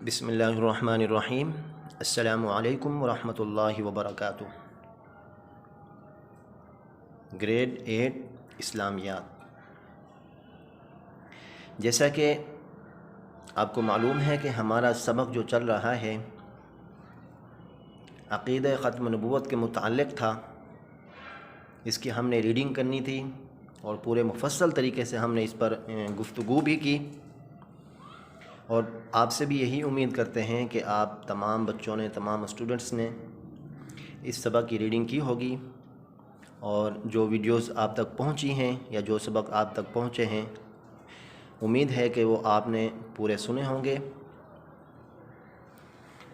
بسم اللہ الرحمن الرحیم۔ السلام علیکم ورحمۃ اللہ وبرکاتہ۔ گریڈ 8 اسلامیات۔ جیسا کہ آپ کو معلوم ہے کہ ہمارا سبق جو چل رہا ہے عقیدہ ختم نبوت کے متعلق تھا، اس کی ہم نے ریڈنگ کرنی تھی اور پورے مفصل طریقے سے ہم نے اس پر گفتگو بھی کی، اور آپ سے بھی یہی امید کرتے ہیں کہ آپ تمام بچوں نے، تمام اسٹوڈنٹس نے اس سبق کی ریڈنگ کی ہوگی، اور جو ویڈیوز آپ تک پہنچی ہیں یا جو سبق آپ تک پہنچے ہیں امید ہے کہ وہ آپ نے پورے سنے ہوں گے۔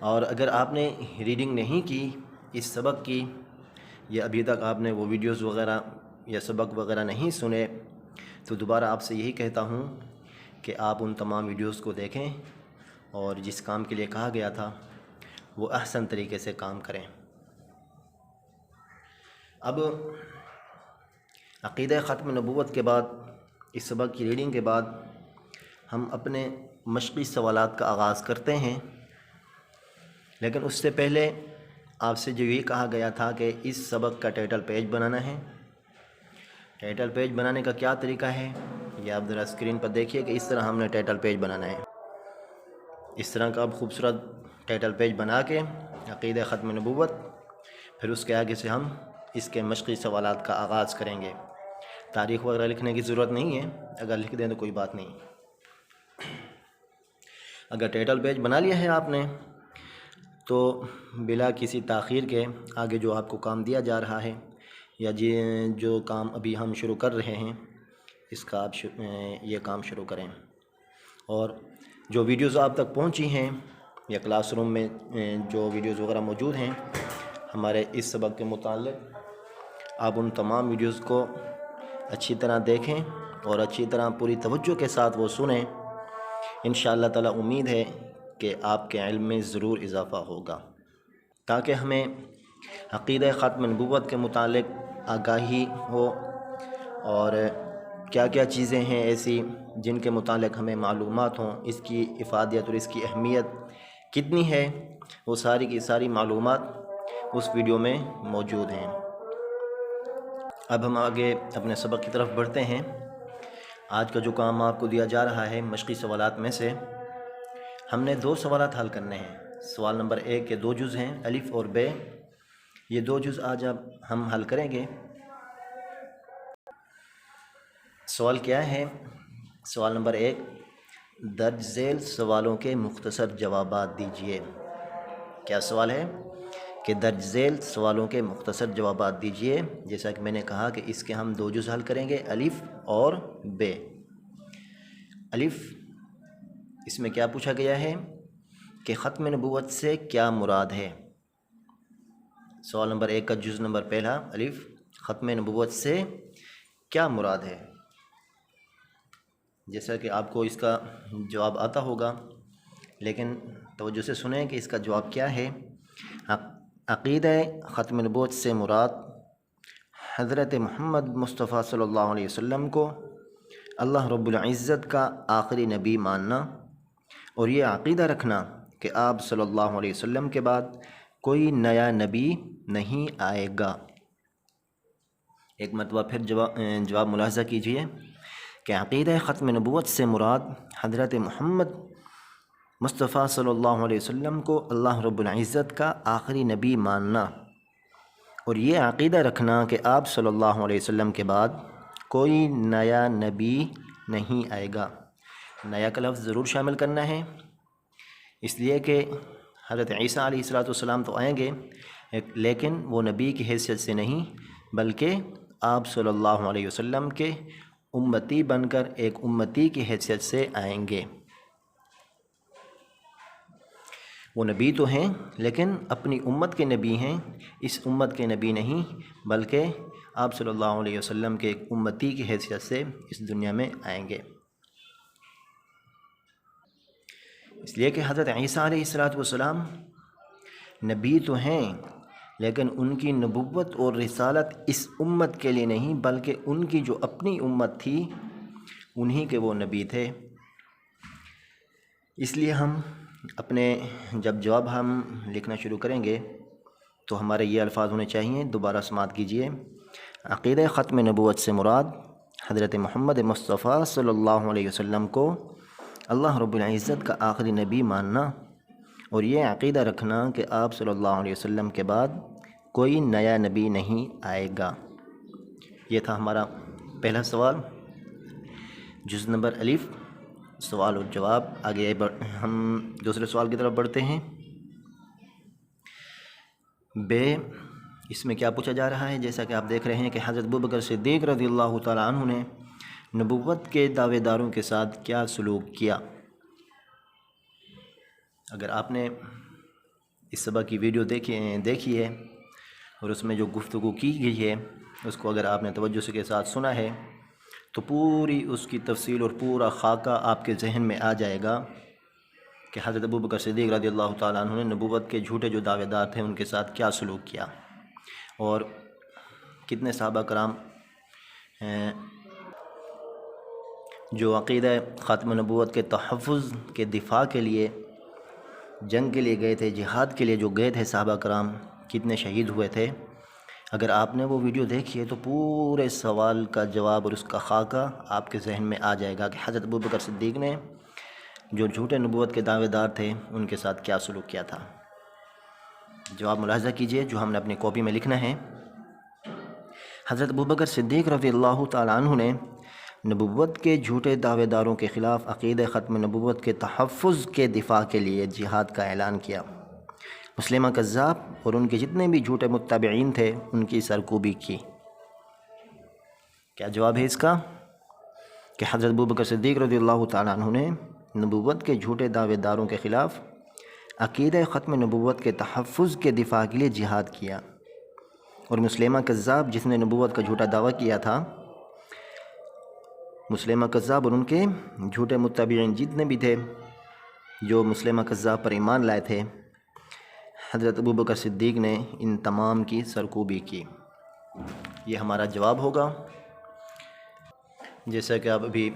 اور اگر آپ نے ریڈنگ نہیں کی اس سبق کی، یا ابھی تک آپ نے وہ ویڈیوز وغیرہ یا سبق وغیرہ نہیں سنے، تو دوبارہ آپ سے یہی کہتا ہوں کہ آپ ان تمام ویڈیوز کو دیکھیں اور جس کام کے لیے کہا گیا تھا وہ احسن طریقے سے کام کریں۔ اب عقیدہ ختم نبوت کے بعد، اس سبق کی ریڈنگ کے بعد، ہم اپنے مشقی سوالات کا آغاز کرتے ہیں، لیکن اس سے پہلے آپ سے جو یہ کہا گیا تھا کہ اس سبق کا ٹائٹل پیج بنانا ہے۔ ٹائٹل پیج بنانے کا کیا طریقہ ہے یہ آپ ذرا اسکرین پر دیکھیے کہ اس طرح ہم نے ٹائٹل پیج بنانا ہے۔ اس طرح کا آپ خوبصورت ٹائٹل پیج بنا کے عقیدہ ختم نبوت، پھر اس کے آگے سے ہم اس کے مشقی سوالات کا آغاز کریں گے۔ تاریخ وغیرہ لکھنے کی ضرورت نہیں ہے، اگر لکھ دیں تو کوئی بات نہیں۔ اگر ٹائٹل پیج بنا لیا ہے آپ نے تو بلا کسی تاخیر کے آگے جو آپ کو کام دیا جا رہا ہے، یا جو کام ابھی ہم شروع کر رہے ہیں، اس کا آپ یہ کام شروع کریں۔ اور جو ویڈیوز آپ تک پہنچی ہیں یا کلاس روم میں جو ویڈیوز وغیرہ موجود ہیں ہمارے اس سبق کے متعلق، آپ ان تمام ویڈیوز کو اچھی طرح دیکھیں اور اچھی طرح پوری توجہ کے ساتھ وہ سنیں۔ انشاءاللہ تعالی امید ہے کہ آپ کے علم میں ضرور اضافہ ہوگا، تاکہ ہمیں عقیدہ ختم نبوت کے متعلق آگاہی ہو، اور کیا کیا چیزیں ہیں ایسی جن کے متعلق ہمیں معلومات ہوں، اس کی افادیت اور اس کی اہمیت کتنی ہے، وہ ساری کی ساری معلومات اس ویڈیو میں موجود ہیں۔ اب ہم آگے اپنے سبق کی طرف بڑھتے ہیں۔ آج کا جو کام آپ کو دیا جا رہا ہے مشقی سوالات میں سے، ہم نے 2 سوالات حل کرنے ہیں۔ سوال نمبر 1 کے 2 جز ہیں، الف اور بے، یہ 2 جز آج اب ہم حل کریں گے۔ سوال کیا ہے؟ سوال نمبر 1، درج ذیل سوالوں کے مختصر جوابات دیجیے۔ کیا سوال ہے کہ درج ذیل سوالوں کے مختصر جوابات دیجیے۔ جیسا کہ میں نے کہا کہ اس کے ہم 2 جز حل کریں گے، الف اور بے۔ الف، اس میں کیا پوچھا گیا ہے کہ ختم نبوت سے کیا مراد ہے؟ سوال نمبر 1 کا جز نمبر پہلا، الف، ختم نبوت سے کیا مراد ہے؟ جیسا کہ آپ کو اس کا جواب آتا ہوگا، لیکن توجہ سے سنیں کہ اس کا جواب کیا ہے۔ عقیدہ ختم نبوت سے مراد حضرت محمد مصطفیٰ صلی اللہ علیہ وسلم کو اللہ رب العزت کا آخری نبی ماننا، اور یہ عقیدہ رکھنا کہ آپ صلی اللہ علیہ وسلم کے بعد کوئی نیا نبی نہیں آئے گا۔ ایک مرتبہ پھر جواب ملاحظہ کیجئے کہ عقیدہ ختم نبوت سے مراد حضرت محمد مصطفیٰ صلی اللہ علیہ وسلم کو اللہ رب العزت کا آخری نبی ماننا، اور یہ عقیدہ رکھنا کہ آپ صلی اللہ علیہ وسلم کے بعد کوئی نیا نبی نہیں آئے گا۔ نیا کا لفظ ضرور شامل کرنا ہے، اس لیے کہ حضرت عیسیٰ علیہ السلام تو آئیں گے، لیکن وہ نبی کی حیثیت سے نہیں، بلکہ آپ صلی اللہ علیہ وسلم کے امتی بن کر ایک امتی کی حیثیت سے آئیں گے۔ وہ نبی تو ہیں لیکن اپنی امت کے نبی ہیں، اس امت کے نبی نہیں، بلکہ آپ صلی اللہ علیہ وسلم کے ایک امتی کی حیثیت سے اس دنیا میں آئیں گے۔ اس لیے کہ حضرت عیسیٰ علیہ السلام نبی تو ہیں، لیکن ان کی نبوت اور رسالت اس امت کے لیے نہیں، بلکہ ان کی جو اپنی امت تھی انہی کے وہ نبی تھے۔ اس لیے ہم اپنے جب جواب ہم لکھنا شروع کریں گے تو ہمارے یہ الفاظ ہونے چاہیے، دوبارہ سماعت کیجیے۔ عقیدہ ختم نبوت سے مراد حضرت محمد مصطفیٰ صلی اللہ علیہ وسلم کو اللہ رب العزت کا آخری نبی ماننا، اور یہ عقیدہ رکھنا کہ آپ صلی اللہ علیہ وسلم کے بعد کوئی نیا نبی نہیں آئے گا۔ یہ تھا ہمارا پہلا سوال، جز نمبر الف، سوال اور جواب۔ آگے ہم دوسرے سوال کی طرف بڑھتے ہیں۔ بے، اس میں کیا پوچھا جا رہا ہے؟ جیسا کہ آپ دیکھ رہے ہیں کہ حضرت ابوبکر صدیق رضی اللہ تعالیٰ عنہ نے نبوت کے دعوے داروں کے ساتھ کیا سلوک کیا۔ اگر آپ نے اس سبق کی ویڈیو دیکھی ہے اور اس میں جو گفتگو کی گئی ہے اس کو اگر آپ نے توجہ سے کے ساتھ سنا ہے تو پوری اس کی تفصیل اور پورا خاکہ آپ کے ذہن میں آ جائے گا کہ حضرت ابوبکر صدیق رضی اللہ تعالیٰ عنہ نے نبوت کے جھوٹے جو دعوے دار تھے ان کے ساتھ کیا سلوک کیا، اور کتنے صحابہ کرام جو عقیدہ ختم نبوت کے تحفظ کے دفاع کے لیے جنگ کے لیے گئے تھے، جہاد کے لیے جو گئے تھے صحابہ کرام، کتنے شہید ہوئے تھے۔ اگر آپ نے وہ ویڈیو دیکھی ہے تو پورے سوال کا جواب اور اس کا خاکہ آپ کے ذہن میں آ جائے گا کہ حضرت ابوبکر صدیق نے جو جھوٹے نبوت کے دعوے دار تھے ان کے ساتھ کیا سلوک کیا تھا۔ جواب ملاحظہ کیجئے جو ہم نے اپنی کاپی میں لکھنا ہے۔ حضرت ابوبکر صدیق رضی اللہ تعالیٰ عنہ نے نبوت کے جھوٹے دعوے داروں کے خلاف عقیدہ ختم نبوت کے تحفظ کے دفاع کے لیے جہاد کا اعلان کیا۔ مسلمہ کذاب اور ان کے جتنے بھی جھوٹے متبعین تھے ان کی سرکوبی کی۔ کیا جواب ہے اس کا؟ کہ حضرت ابوبکر صدیق رضی اللہ تعالیٰ عنہ نے نبوت کے جھوٹے دعوے داروں کے خلاف عقیدہ ختم نبوت کے تحفظ کے دفاع کے لیے جہاد کیا، اور مسلمہ کذاب جس نے نبوت کا جھوٹا دعویٰ کیا تھا، مسلمہ کذاب اور ان کے جھوٹے متبعین جتنے بھی تھے جو مسلمہ کذاب پر ایمان لائے تھے، حضرت ابوبکر صدیق نے ان تمام کی سرکوبی کی۔ یہ ہمارا جواب ہوگا۔ جیسا کہ آپ ابھی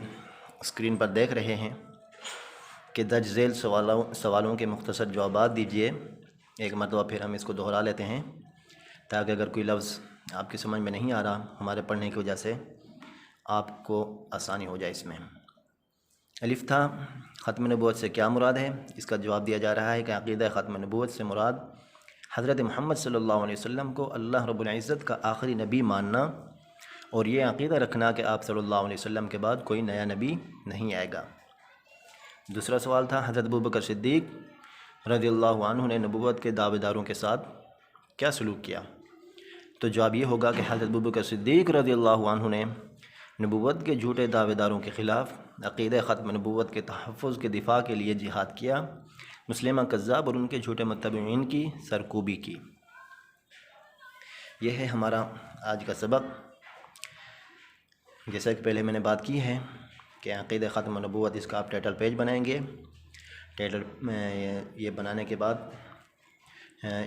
اسکرین پر دیکھ رہے ہیں کہ درج ذیل سوالوں کے مختصر جوابات دیجیے۔ ایک مرتبہ پھر ہم اس کو دہرا لیتے ہیں تاکہ اگر کوئی لفظ آپ کی سمجھ میں نہیں آ رہا ہمارے پڑھنے کی وجہ سے آپ کو آسانی ہو جائے اس میں۔ الف تھا، ختم نبوت سے کیا مراد ہے؟ اس کا جواب دیا جا رہا ہے کہ عقیدہ ختم نبوت سے مراد حضرت محمد صلی اللہ علیہ وسلم کو اللہ رب العزت کا آخری نبی ماننا، اور یہ عقیدہ رکھنا کہ آپ صلی اللہ علیہ وسلم کے بعد کوئی نیا نبی نہیں آئے گا۔ دوسرا سوال تھا، حضرت ابوبکر صدیق رضی اللہ عنہ نے نبوت کے دعوے داروں کے ساتھ کیا سلوک کیا؟ تو جواب یہ ہوگا کہ حضرت ابوبکر صدیق رضی اللہ عنہ نے نبوت کے جھوٹے دعوے داروں کے خلاف عقیدہ ختم نبوت کے تحفظ کے دفاع کے لیے جہاد کیا، مسلمہ کذاب اور ان کے جھوٹے متبعین کی سرکوبی کی۔ یہ ہے ہمارا آج کا سبق۔ جیسا کہ پہلے میں نے بات کی ہے کہ عقیدہ ختم نبوت، اس کا آپ ٹائٹل پیج بنائیں گے۔ ٹائٹل یہ بنانے کے بعد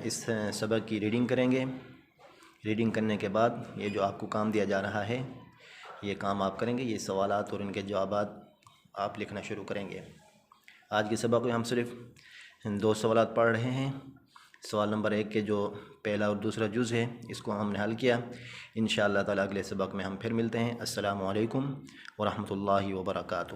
اس سبق کی ریڈنگ کریں گے۔ ریڈنگ کرنے کے بعد یہ جو آپ کو کام دیا جا رہا ہے یہ کام آپ کریں گے، یہ سوالات اور ان کے جوابات آپ لکھنا شروع کریں گے۔ آج کے سبق میں ہم صرف 2 سوالات پڑھ رہے ہیں۔ سوال نمبر 1 کے جو پہلا اور دوسرا جز ہے اس کو ہم نے حل کیا۔ انشاءاللہ تعالی اگلے سبق میں ہم پھر ملتے ہیں۔ السلام علیکم ورحمۃ اللہ وبرکاتہ۔